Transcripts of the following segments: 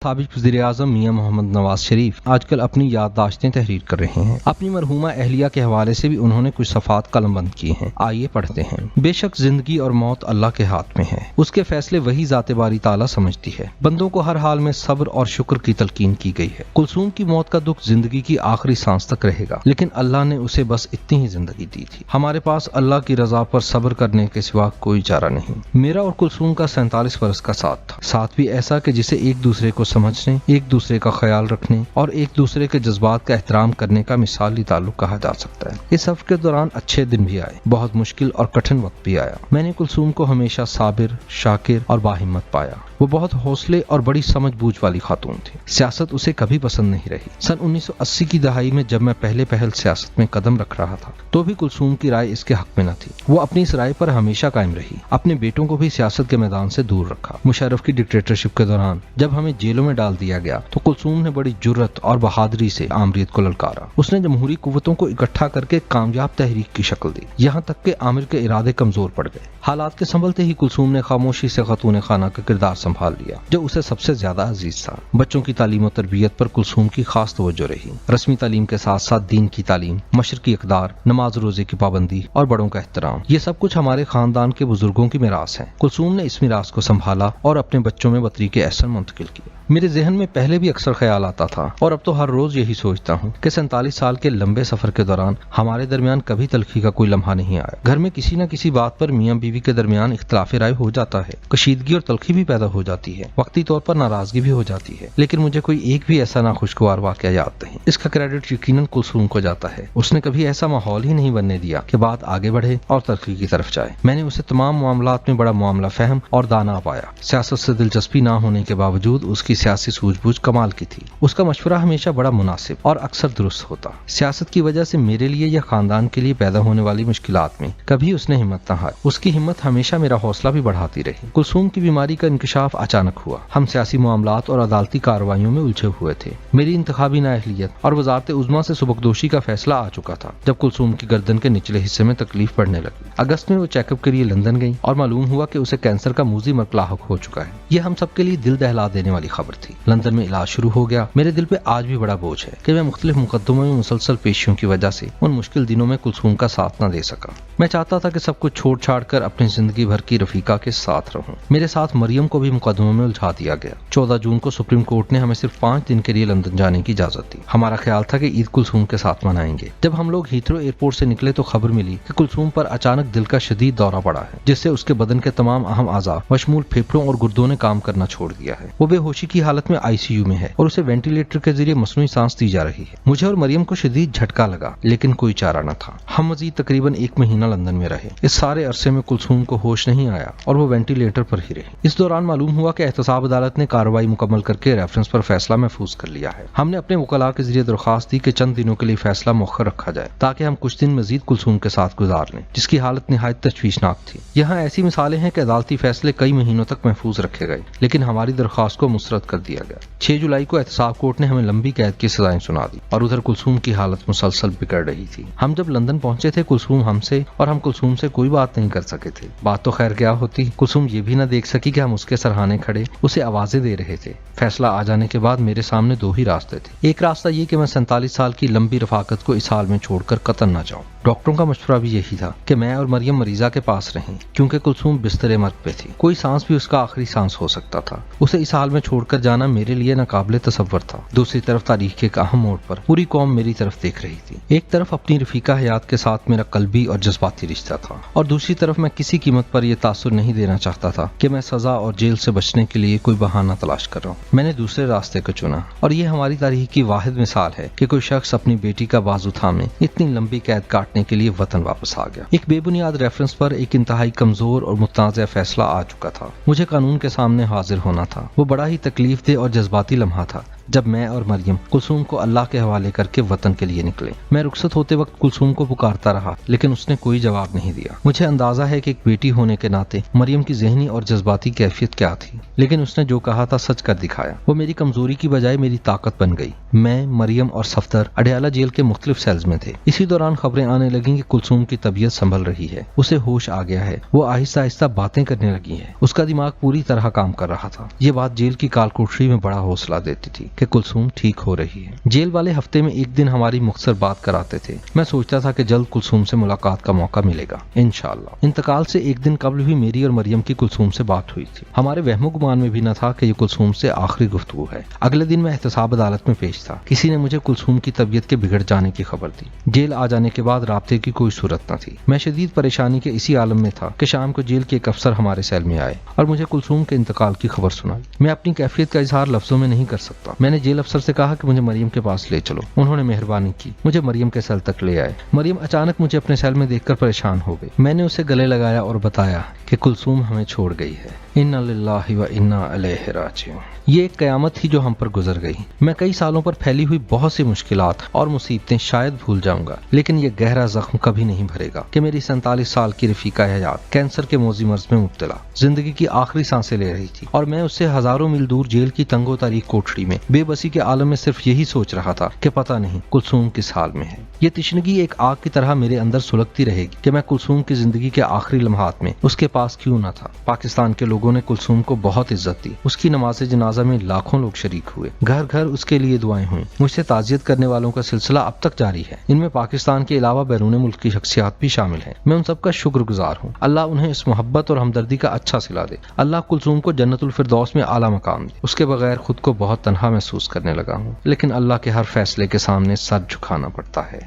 سابق وزیراعظم میاں محمد نواز شریف آج کل اپنی یادداشتیں تحریر کر رہے ہیں۔ اپنی مرحومہ اہلیہ کے حوالے سے بھی انہوں نے کچھ صفحات قلم بند کیے ہیں، آئیے پڑھتے ہیں۔ بے شک زندگی اور موت اللہ کے ہاتھ میں ہے، اس کے فیصلے وہی ذات باری تعالیٰ سمجھتی ہے۔ بندوں کو ہر حال میں صبر اور شکر کی تلقین کی گئی ہے۔ کلثوم کی موت کا دکھ زندگی کی آخری سانس تک رہے گا، لیکن اللہ نے اسے بس اتنی ہی زندگی دی تھی۔ ہمارے پاس اللہ کی رضا پر صبر کرنے کے سوا کوئی چارہ نہیں۔ میرا اور کلثوم کا 47 برس کا ساتھ تھا، ساتھ بھی ایسا کہ جسے ایک دوسرے کو سمجھنے، ایک دوسرے کا خیال رکھنے اور ایک دوسرے کے جذبات کا احترام کرنے کا مثالی تعلق کہا جا سکتا ہے۔ اس سفر کے دوران اچھے دن بھی آئے، بہت مشکل اور کٹھن وقت بھی آیا۔ میں نے کلثوم کو ہمیشہ صابر، شاکر اور باہمت پایا۔ وہ بہت حوصلے اور بڑی سمجھ بوجھ والی خاتون تھی۔ سیاست اسے کبھی پسند نہیں رہی۔ سن 1980 کی دہائی میں جب میں پہل سیاست میں قدم رکھ رہا تھا تو بھی کلثوم کی رائے اس کے حق میں نہ تھی۔ وہ اپنی اس رائے پر ہمیشہ قائم رہی، اپنے بیٹوں کو بھی سیاست کے میدان سے دور رکھا۔ مشرف کی ڈکٹیٹرشپ کے دوران جب ہمیں جیلوں میں ڈال دیا گیا تو کلثوم نے بڑی جرت اور بہادری سے آمریت کو للکارا۔ اس نے جمہوری قوتوں کو اکٹھا کر کے کامیاب تحریک کی شکل دی، یہاں تک کہ عامر کے ارادے کمزور پڑ گئے۔ حالات کے سنبھلتے ہی کلثوم نے خاموشی سے خاتون خانہ کا کردار سنبھال لیا جو اسے سب سے زیادہ عزیز تھا۔ بچوں کی تعلیم و تربیت پر کلثوم کی خاص توجہ رہی۔ رسمی تعلیم کے ساتھ ساتھ دین کی تعلیم، مشرقی اقدار، نماز روزے کی پابندی اور بڑوں کا احترام، یہ سب کچھ ہمارے خاندان کے بزرگوں کی میراث ہے۔ کلثوم نے اس میراث کو سنبھالا اور اپنے بچوں میں بطری کے احسن منتقل کیے۔ میرے ذہن میں پہلے بھی اکثر خیال آتا تھا اور اب تو ہر روز یہی سوچتا ہوں کہ 47 سال کے لمبے سفر کے دوران ہمارے درمیان کبھی تلخی کا کوئی لمحہ نہیں آیا۔ گھر میں کسی نہ کسی بات پر میاں بیوی کے درمیان اختلاف رائے ہو جاتا ہے، کشیدگی اور تلخی بھی پیدا ہو جاتی ہے، وقتی طور پر ناراضگی بھی ہو جاتی ہے، لیکن مجھے کوئی ایک بھی ایسا ناخوشگوار واقعہ یاد نہیں۔ اس کا کریڈٹ یقیناً کلثوم کو جاتا ہے۔ اس نے کبھی ایسا ماحول ہی نہیں بننے دیا کہ بات آگے بڑھے اور ترقی کی طرف جائے۔ میں نے اسے تمام معاملات میں بڑا معاملہ فہم اور دانا پایا۔ سیاست سے دلچسپی نہ ہونے کے باوجود اس کی سیاسی سوجھ بوجھ کمال کی تھی۔ اس کا مشورہ ہمیشہ بڑا مناسب اور اکثر درست ہوتا۔ سیاست کی وجہ سے میرے لیے یا خاندان کے لیے پیدا ہونے والی مشکلات میں کبھی اس نے ہمت نہ ہاری۔ اس کی ہمت ہمیشہ میرا حوصلہ بھی بڑھاتی رہی۔ کلثوم کی بیماری کا انکشاف اچانک ہوا۔ ہم سیاسی معاملات اور عدالتی کارروائیوں میں الجھے ہوئے تھے۔ میری انتخابی نااہلیت اور وزارت عظمیٰ سے سبکدوشی کا فیصلہ آ چکا تھا جب کلثوم کی گردن کے نچلے حصے میں تکلیف پڑنے لگی۔ اگست میں وہ چیک اپ کے لیے لندن گئی اور معلوم ہوا کہ اسے کینسر کا موذی مرض لاحق ہو چکا ہے۔ یہ ہم سب کے لیے دل دہلا دینے والی خبر تھی۔ لندن میں علاج شروع ہو گیا۔ میرے دل پہ آج بھی بڑا بوجھ ہے کہ میں مختلف مقدموں میں مسلسل پیشیوں کی وجہ سے ان مشکل دنوں میں کلثوم کا ساتھ نہ دے سکا۔ میں چاہتا تھا کہ سب کچھ چھوڑ چھاڑ کر اپنی زندگی بھر کی رفیقہ کے ساتھ رہوں۔ میرے ساتھ مریم کو بھی مقدموں میں الجھا دیا گیا۔ 14 جون کو سپریم کورٹ نے ہمیں صرف 5 دن کے لیے لندن جانے کی اجازت دی۔ ہمارا خیال تھا کہ عید کلثوم کے ساتھ منائیں گے۔ جب ہم لوگ ہیتھرو ایئرپورٹ سے نکلے تو خبر ملی کہ کلثوم پر اچانک دل کا شدید دورہ پڑا ہے، جس سے اس کے بدن کے تمام اہم اعضاء بشمول پھیپھڑوں اور گردوں نے کام کرنا چھوڑ دیا ہے۔ وہ بے ہوشی کی حالت میں ICU میں ہے اور اسے وینٹیلیٹر کے ذریعے مصنوعی سانس دی جا رہی ہے۔ مجھے اور مریم کو شدید جھٹکا لگا، لیکن کوئی چارہ نہ تھا۔ ہم مزید تقریباً 1 مہینہ لندن میں رہے۔ اس سارے عرصے میں کلثوم کو ہوش نہیں آیا اور وہ وینٹیلیٹر پر ہی رہی۔ اس دوران معلوم ہوا کہ احتساب عدالت نے کارروائی مکمل کر کے ریفرنس پر فیصلہ محفوظ کر لیا ہے۔ ہم نے اپنے وکلاء کے ذریعے درخواست دی کہ چند دنوں کے لیے فیصلہ مؤخر رکھا جائے تاکہ ہم کچھ دن مزید کلثوم کے ساتھ گزار لیں، جس کی حالت نہایت تشویشناک تھی۔ یہاں ایسی مثالیں ہیں کہ عدالتی فیصلے کئی مہینوں تک محفوظ رکھے گئے، لیکن ہماری درخواست کو مسترد کر دیا گیا۔ 6 جولائی کو احتساب کورٹ نے ہمیں لمبی قید کی سزائیں سنا دی اور ادھر کلثوم کی حالت مسلسل بگڑ رہی تھی۔ ہم جب لندن پہنچے تھے کلثوم ہم سے اور ہم کلثوم سے کوئی بات نہیں کر سکے تھے۔ بات تو خیر کیا ہوتی، کلثوم یہ بھی نہ دیکھ سکی کہ ہم اس کے سرہانے کھڑے اسے آوازیں دے رہے تھے۔ فیصلہ آ جانے کے بعد میرے سامنے 2 ہی راستے تھے۔ ایک راستہ یہ کہ میں 47 سال کی لمبی رفاقت کو اس حال میں چھوڑ کر قطن نہ جاؤں۔ ڈاکٹروں کا مشورہ بھی یہی تھا کہ میں اور مریم مریضہ کے پاس رہیں کیونکہ کلثوم بستر مرگ پہ تھی۔ کوئی سانس بھی اس کا آخری سانس ہو سکتا تھا۔ اسے اس حال میں چھوڑ کر جانا میرے لیے ناقابل تصور تھا۔ دوسری طرف تاریخ کے ایک اہم موڑ پر پوری قوم میری طرف دیکھ رہی تھی۔ ایک طرف اپنی رفیقہ حیات کے ساتھ میرا قلبی اور جذباتی رشتہ تھا اور دوسری طرف میں کسی قیمت پر یہ تاثر نہیں دینا چاہتا تھا کہ میں سزا اور جیل سے بچنے کے لیے کوئی بہانہ تلاش کر رہا ہوں۔ میں نے دوسرے راستے کو چنا اور یہ ہماری تاریخ کی واحد مثال ہے کہ کوئی شخص اپنی بیٹی کا بازو تھامے اتنی لمبی قید کاٹنے کے لیے وطن واپس آ گیا۔ ایک بے بنیاد ریفرنس پر ایک انتہائی کمزور اور متنازع فیصلہ آ چکا تھا۔ مجھے قانون کے سامنے حاضر ہونا تھا۔ وہ بڑا ہی تکلیف دہ اور جذباتی لمحہ تھا۔ جب میں اور مریم کلثوم کو اللہ کے حوالے کر کے وطن کے لیے نکلے۔ میں رخصت ہوتے وقت کلثوم کو پکارتا رہا لیکن اس نے کوئی جواب نہیں دیا۔ مجھے اندازہ ہے کہ ایک بیٹی ہونے کے ناطے مریم کی ذہنی اور جذباتی کیفیت کیا تھی، لیکن اس نے جو کہا تھا سچ کر دکھایا۔ وہ میری کمزوری کی بجائے میری طاقت بن گئی۔ میں، مریم اور صفدر اڈیالہ جیل کے مختلف سیلز میں تھے۔ اسی دوران خبریں آنے لگیں کہ کلثوم کی طبیعت سنبھل رہی ہے، اسے ہوش آ گیا ہے، وہ آہستہ آہستہ باتیں کرنے لگی ہے، اس کا دماغ پوری طرح کام کر رہا تھا۔ یہ بات جیل کی کال کوٹری میں بڑا حوصلہ دیتی تھی کہ کلثوم ٹھیک ہو رہی ہے۔ جیل والے ہفتے میں ایک دن ہماری مختصر بات کراتے تھے۔ میں سوچتا تھا کہ جلد کلثوم سے ملاقات کا موقع ملے گا انشاءاللہ۔ انتقال سے ایک دن قبل بھی میری اور مریم کی کلثوم سے بات ہوئی تھی۔ ہمارے وہم و گمان میں بھی نہ تھا کہ یہ کلثوم سے آخری گفتگو ہے۔ اگلے دن میں احتساب عدالت میں پیش تھا۔ کسی نے مجھے کلثوم کی طبیعت کے بگڑ جانے کی خبر دی۔ جیل آ جانے کے بعد رابطے کی کوئی صورت نہ تھی۔ میں شدید پریشانی کے اسی عالم میں تھا کہ شام کو جیل کے ایک افسر ہمارے سیل میں آئے اور مجھے کلثوم کے انتقال کی خبر سنائی۔ میں اپنی کیفیت کا اظہار لفظوں میں نہیں کر سکتا۔ میں نے جیل افسر سے کہا کہ مجھے مریم کے پاس لے چلو۔ انہوں نے مہربانی کی، مجھے مریم کے سیل تک لے آئے۔ مریم اچانک مجھے اپنے سیل میں دیکھ کر پریشان ہو گئی۔ میں نے اسے گلے لگایا اور بتایا کہ کلثوم ہمیں چھوڑ گئی ہے۔ انا للہ و انا الیہ راجعون۔ یہ ایک قیامت تھی جو ہم پر گزر گئی۔ میں کئی سالوں پر پھیلی ہوئی بہت سی مشکلات اور مصیبتیں شاید بھول جاؤں گا، لیکن یہ گہرا زخم کبھی نہیں بھرے گا کہ میری 47 سال کی رفیقہ حیات کینسر کے موذی مرض میں مبتلا زندگی کی آخری سانسیں لے رہی تھی، اور میں اس سے ہزاروں میل دور جیل کی تنگ و تاریک کوٹڑی میں بے بسی کے عالم میں صرف یہی سوچ رہا تھا کہ پتہ نہیں کلثوم کس حال میں ہے۔ یہ تشنگی ایک آگ کی طرح میرے اندر سلگتی رہے گی کہ میں کلثوم کی زندگی کے آخری لمحات میں اس کے پاس کیوں نہ تھا۔ پاکستان کے لوگوں نے کلثوم کو بہت عزت دی۔ اس کی نماز جنازہ میں لاکھوں لوگ شریک ہوئے، گھر گھر اس کے لیے دعائیں ہوئیں۔ مجھ سے تعزیت کرنے والوں کا سلسلہ اب تک جاری ہے۔ ان میں پاکستان کے علاوہ بیرون ملک کی شخصیات بھی شامل ہیں۔ میں ان سب کا شکر گزار ہوں۔ اللہ انہیں اس محبت اور ہمدردی کا اچھا صلہ دے۔ اللہ کلثوم کو جنت الفردوس میں اعلیٰ مقام دے۔ اس کے بغیر خود کو بہت تنہا محسوس کرنے لگا ہوں، لیکن اللہ کے ہر فیصلے کے سامنے سر جھکانا پڑتا ہے۔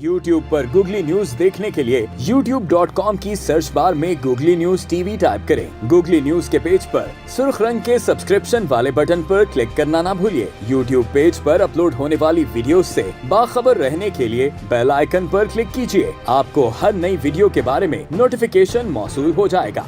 YouTube پر گوگلی نیوز دیکھنے کے لیے youtube.com کی سرچ بار میں googly news T V type کریں۔ گوگلی نیوز کے پیج پر سرخ رنگ کے سبسکرپشن والے بٹن پر کلک کرنا نہ بھولیے۔ YouTube پیج پر اپلوڈ ہونے والی ویڈیوز سے باخبر رہنے کے لیے بیل آئیکن پر کلک کیجیے۔ آپ کو ہر نئی ویڈیو کے بارے میں نوٹیفیکیشن موصول ہو جائے گا۔